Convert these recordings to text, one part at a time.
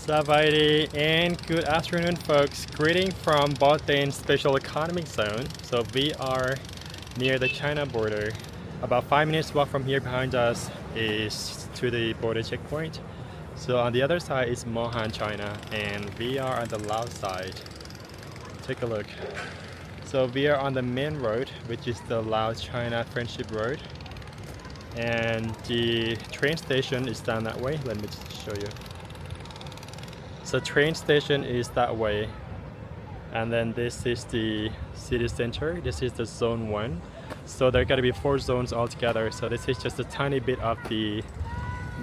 Savadi and good afternoon folks. Greeting from Boten Special Economic Zone. So we are near the China border. About 5 minutes walk from here behind us is to the border checkpoint. So on the other side is Mohan, China, and we are on the Laos side. Take a look. So we are on the main road, which is the Laos-China Friendship Road. And the train station is down that way. Let me just show you. So train station is that way, and then this is the city center. This is the zone 1. So there are going to be 4 zones altogether. So this is just a tiny bit of the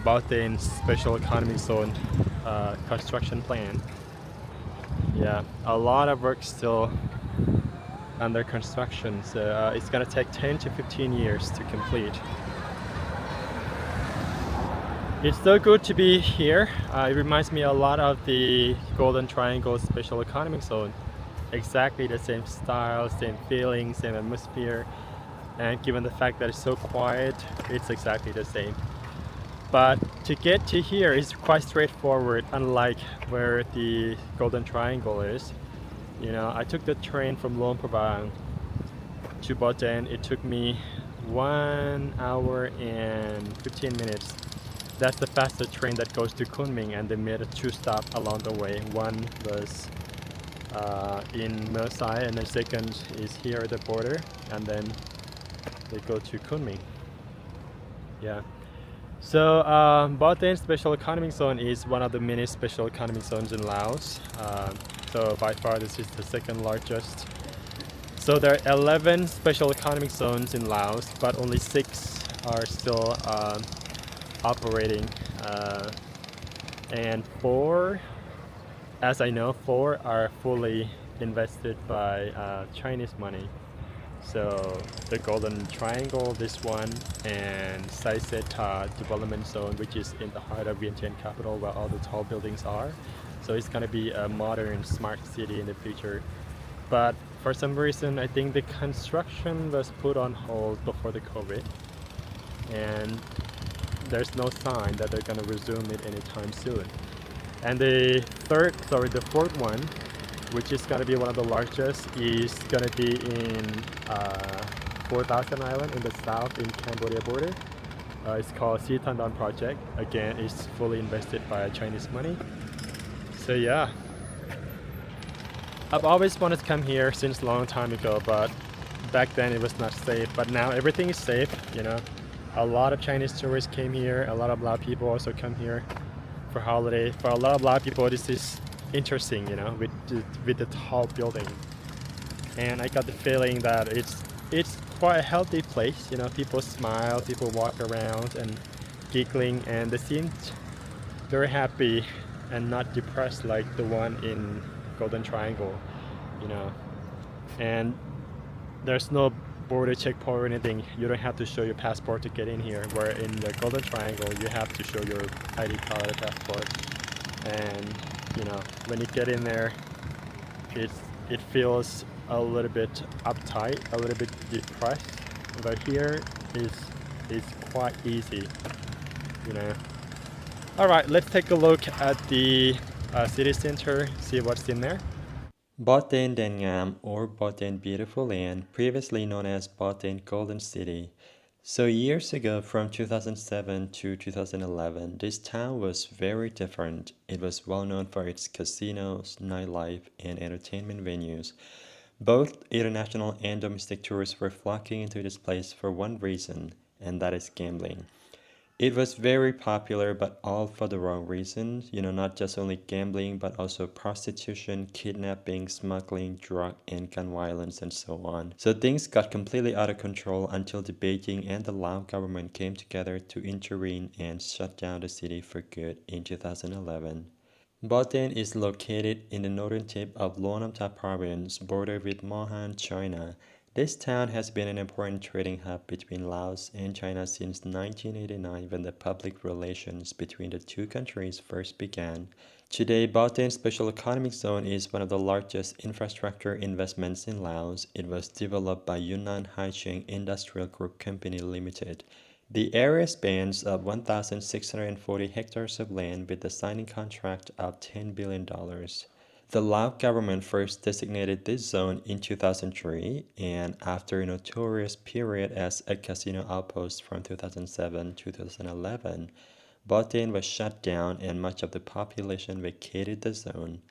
Boten Special Economic Zone construction plan. Yeah, a lot of work still under construction. So it's going to take 10 to 15 years to complete. It's so good to be here. It reminds me a lot of the Golden Triangle Special Economic Zone. Exactly the same style, same feeling, same atmosphere. And given the fact that it's so quiet, it's exactly the same. But to get to here is quite straightforward, unlike where the Golden Triangle is. You know, I took the train from Luang Prabang to Boten. It took me 1 hour and 15 minutes. That's the fastest train that goes to Kunming, and they made 2 stops along the way. One was in Mersai, and the second is here at the border, and then they go to Kunming. Yeah. So Boten Special Economic Zone is one of the many special economic zones in Laos. So by far this is the second largest. So there are 11 special economic zones in Laos, but only 6 are still operating, and 4, as I know, 4 are fully invested by Chinese money. So the Golden Triangle, this one, and Saiseta Development Zone, which is in the heart of Vientiane capital where all the tall buildings are. So it's going to be a modern smart city in the future. But for some reason, I think the construction was put on hold before the COVID, and there's no sign that they're going to resume it anytime soon. And the fourth one, which is going to be one of the largest, is going to be in 4,000 Island in the south in Cambodia border. It's called Sitandan Project. Again, it's fully invested by Chinese money. So yeah, I've always wanted to come here since a long time ago, but back then it was not safe. But now everything is safe, you know. A lot of Chinese tourists came here. A lot of people also come here for holiday. For a lot of people, this is interesting, you know, with the tall building. And I got the feeling that it's quite a healthy place. You know, people smile, people walk around and giggling, and they seemed very happy and not depressed like the one in Golden Triangle, you know. And there's no border checkpoint or anything. You don't have to show your passport to get in here, where in the Golden Triangle you have to show your ID card or passport. And you know, when you get in there, it feels a little bit uptight, a little bit depressed. But here is quite easy, you know. All right, let's take a look at the city center, see what's in there. Boten Dengam, or Boten Beautiful Land, previously known as Boten Golden City. So years ago, from 2007 to 2011, this town was very different. It was well known for its casinos, nightlife, and entertainment venues. Both international and domestic tourists were flocking into this place for one reason, and that is gambling. It was very popular, but all for the wrong reasons. You know, not just only gambling, but also prostitution, kidnapping, smuggling, drug and gun violence, and so on. So things got completely out of control until the Beijing and the Lao government came together to intervene and shut down the city for good in 2011. Boten is located in the northern tip of Luang Prabang province, bordered with Mohan, China. This town has been an important trading hub between Laos and China since 1989, when the public relations between the two countries first began. Today, Boten Special Economic Zone is one of the largest infrastructure investments in Laos. It was developed by Yunnan Haicheng Industrial Group Company Limited. The area spans 1,640 hectares of land with a signing contract of $10 billion. The Lao government first designated this zone in 2003, and after a notorious period as a casino outpost from 2007 to 2011, Boten was shut down and much of the population vacated the zone.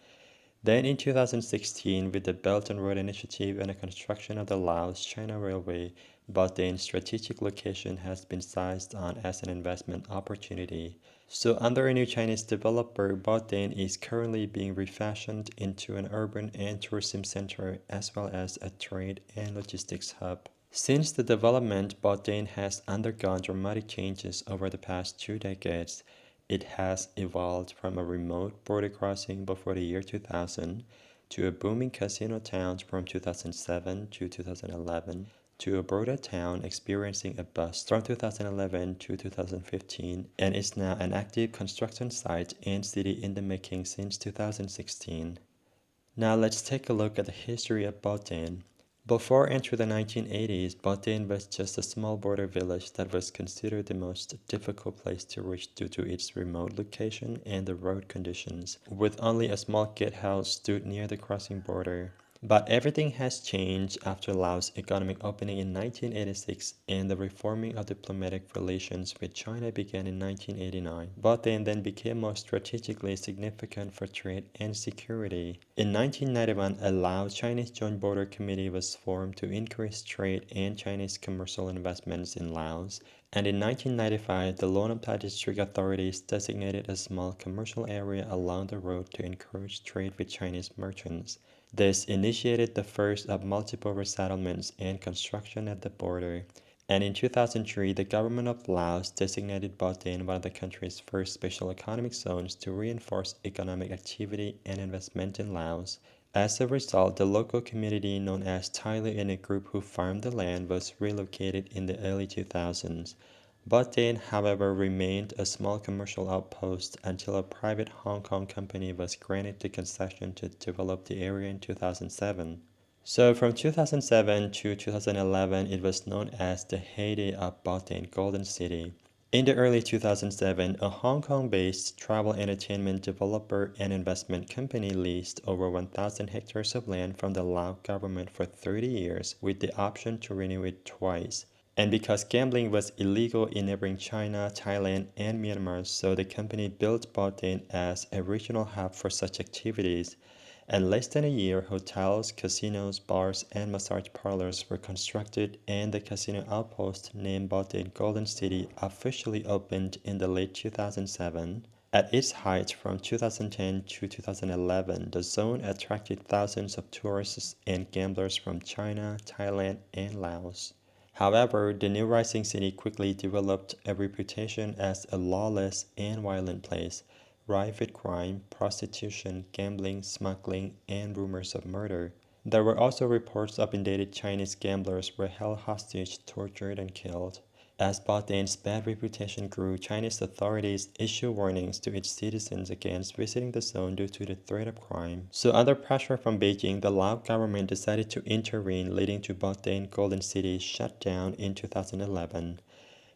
Then in 2016, with the Belt and Road Initiative and the construction of the Laos-China Railway, Boten's strategic location has been seized on as an investment opportunity. So under a new Chinese developer, Boten is currently being refashioned into an urban and tourism center as well as a trade and logistics hub. Since the development, Boten has undergone dramatic changes over the past 2 decades. It has evolved from a remote border crossing before the year 2000 to a booming casino town from 2007 to 2011 to a border town experiencing a bust from 2011 to 2015 and is now an active construction site and city in the making since 2016. Now let's take a look at the history of Boten. Before entering the 1980s, Boten was just a small border village that was considered the most difficult place to reach due to its remote location and the road conditions, with only a small gatehouse stood near the crossing border. But everything has changed after Laos' economic opening in 1986 and the reforming of diplomatic relations with China began in 1989. Boten then became more strategically significant for trade and security. In 1991, a Lao-Chinese Joint Border Committee was formed to increase trade and Chinese commercial investments in Laos, and in 1995, the Lonamta district authorities designated a small commercial area along the road to encourage trade with Chinese merchants. This initiated the first of multiple resettlements and construction at the border, and in 2003, the government of Laos designated Boten one of the country's first special economic zones to reinforce economic activity and investment in Laos. As a result, the local community known as Tyler in a group who farmed the land was relocated in the early 2000s. Boten, however, remained a small commercial outpost until a private Hong Kong company was granted the concession to develop the area in 2007. So from 2007 to 2011, it was known as the heyday of Boten Golden City. In the early 2007, a Hong Kong-based travel entertainment developer and investment company leased over 1,000 hectares of land from the Lao government for 30 years with the option to renew it twice. And because gambling was illegal in neighboring China, Thailand, and Myanmar, so the company built Boten as a regional hub for such activities. In less than a year, hotels, casinos, bars, and massage parlors were constructed, and the casino outpost named Boten Golden City officially opened in the late 2007. At its height from 2010 to 2011, the zone attracted thousands of tourists and gamblers from China, Thailand, and Laos. However, the new rising city quickly developed a reputation as a lawless and violent place, rife with crime, prostitution, gambling, smuggling, and rumors of murder. There were also reports of indicted Chinese gamblers were held hostage, tortured, and killed. As Boten's bad reputation grew, Chinese authorities issued warnings to its citizens against visiting the zone due to the threat of crime. So under pressure from Beijing, the Lao government decided to intervene, leading to Boten Golden City's shutdown in 2011.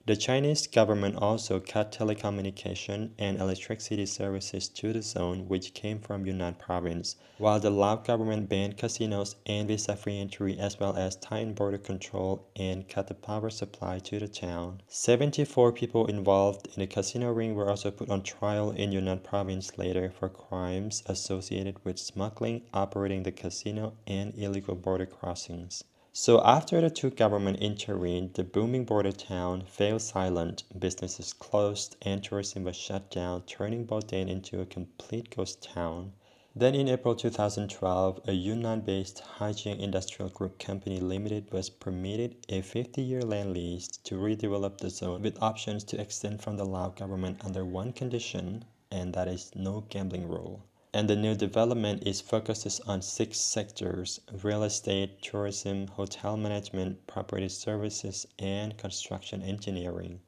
The Chinese government also cut telecommunication and electricity services to the zone, which came from Yunnan province, while the Lao government banned casinos and visa-free entry as well as tightened border control and cut the power supply to the town. 74 people involved in the casino ring were also put on trial in Yunnan province later for crimes associated with smuggling, operating the casino, and illegal border crossings. So after the two governments intervened, the booming border town fell silent, businesses closed, and tourism was shut down, turning Boten into a complete ghost town. Then in April 2012, a Yunnan-based Haijiang Industrial Group Company Limited was permitted a 50-year land lease to redevelop the zone with options to extend from the Lao government under one condition, and that is no gambling rule. And the new development is focuses on 6 sectors: real estate, tourism, hotel management, property services, and construction engineering.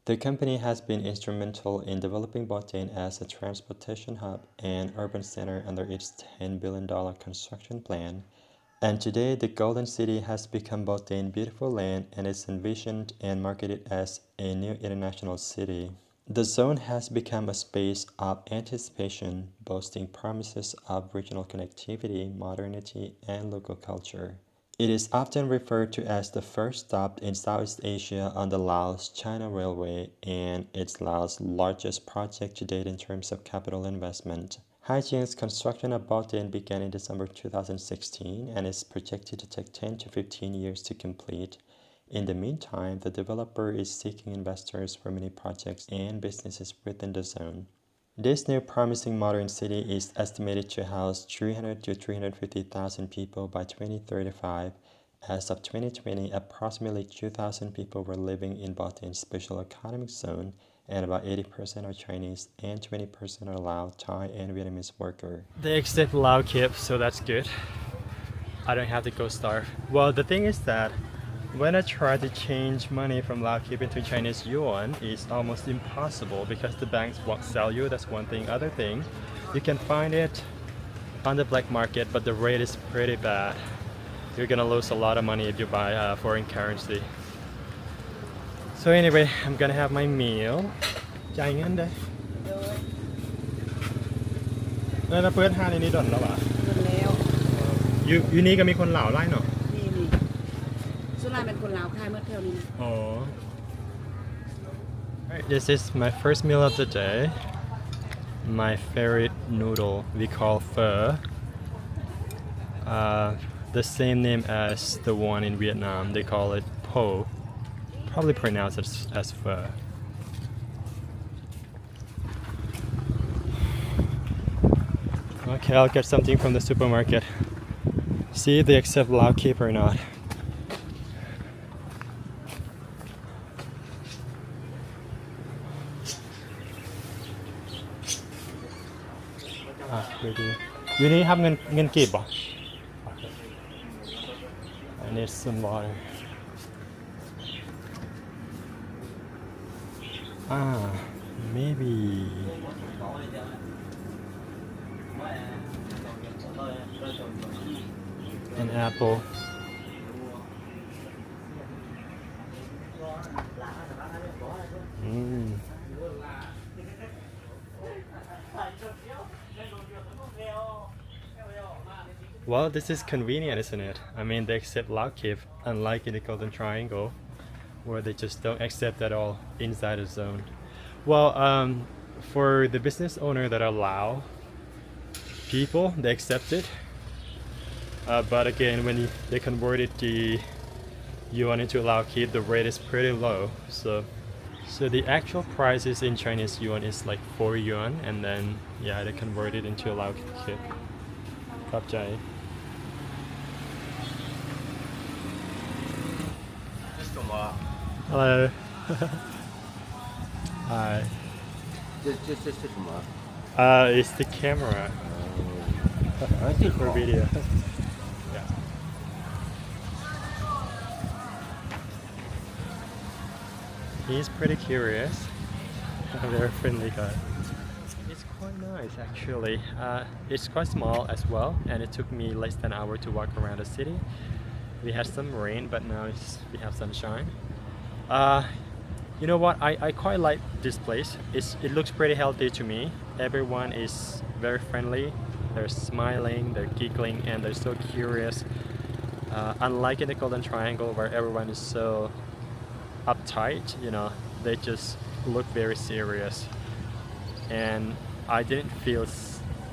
The company has been instrumental in developing Boten as a transportation hub and urban center under its $10 billion construction plan. And today, the Golden City has become both a beautiful land and is envisioned and marketed as a new international city. The zone has become a space of anticipation, boasting promises of regional connectivity, modernity, and local culture. It is often referred to as the first stop in Southeast Asia on the Laos-China Railway, and it's Laos' largest project to date in terms of capital investment. Haijian's construction of Boten began in December 2016 and is projected to take 10 to 15 years to complete. In the meantime, the developer is seeking investors for many projects and businesses within the zone. This new promising modern city is estimated to house 300 to 350,000 people by 2035. As of 2020, approximately 2,000 people were living in Boten's special economic zone, and about 80% are Chinese and 20% are Lao, Thai, and Vietnamese workers. They accept Lao Kip, so that's good. I don't have to go starve. Well, the thing is that when I try to change money from Lao Kip into Chinese yuan, it's almost impossible because the banks won't sell you. That's one thing. Other thing, you can find it on the black market, but the rate is pretty bad. You're gonna lose a lot of money if you buy foreign currency. So anyway, I'm gonna have my meal. จ่ายเงินได้แล้วเพื่อนห้าในนี้ดอนแล้วอ่ะ คนแล้ว อยู่นี่ก็มีคนเหล่าไล่เนาะ นี่ส่วนใหญ่เป็นคนลาวขายเมื่อเที่ยวนี้นะ Oh. Alright, this is my first meal of the day. My favorite noodle we call pho. The same name as the one in Vietnam. They call it po. Probably pronounced as pho. Okay, I'll get something from the supermarket. See if they accept Lao Kip or not. You need have เงินกีบป่ะ I need some water. Maybe. An apple. Well, this is convenient, isn't it? I mean, they accept Lao Kip, unlike in the Golden Triangle, where they just don't accept at all inside the zone. Well, for the business owner that are Lao people, they accept it. But again, when they converted the yuan into Lao Kip, the rate is pretty low. So the actual prices in Chinese yuan is like 4 yuan, and then yeah, they convert it into Lao Kip. Kapjai. Hello. Hi. 这是什么？ It's the camera 这 for 好。 video. Yeah. He's pretty curious. A very friendly guy. It's quite nice actually. It's quite small as well, and it took me less than an hour to walk around the city. We had some rain, but now we have sunshine. You know what? I quite like this place. It looks pretty healthy to me. Everyone is very friendly. They're smiling, they're giggling, and they're so curious. Unlike in the Golden Triangle, where everyone is so uptight, you know, they just look very serious. And I didn't feel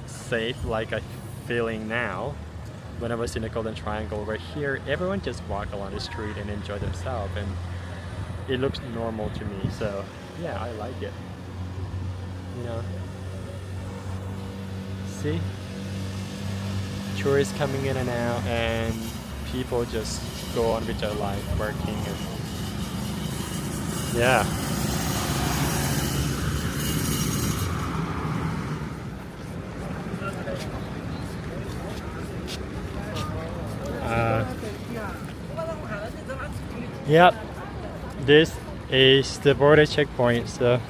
safe like I'm feeling now when I was in the Golden Triangle, where here everyone just walk along the street and enjoy themselves, and it looks normal to me. So yeah, I like it. You know, see, tourists coming in and out, and people just go on with their life, working, and yeah. Yep, this is the border checkpoint, so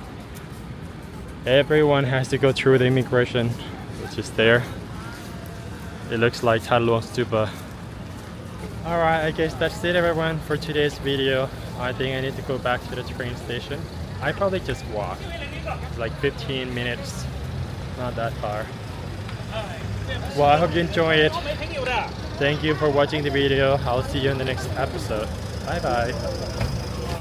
everyone has to go through the immigration, which is there. It looks like Tai Luang Stupa. Alright, I guess that's it everyone for today's video. I think I need to go back to the train station. I probably just walk. It's like 15 minutes. Not that far. Well, I hope you enjoy it. Thank you for watching the video. I'll see you in the next episode. Bye bye.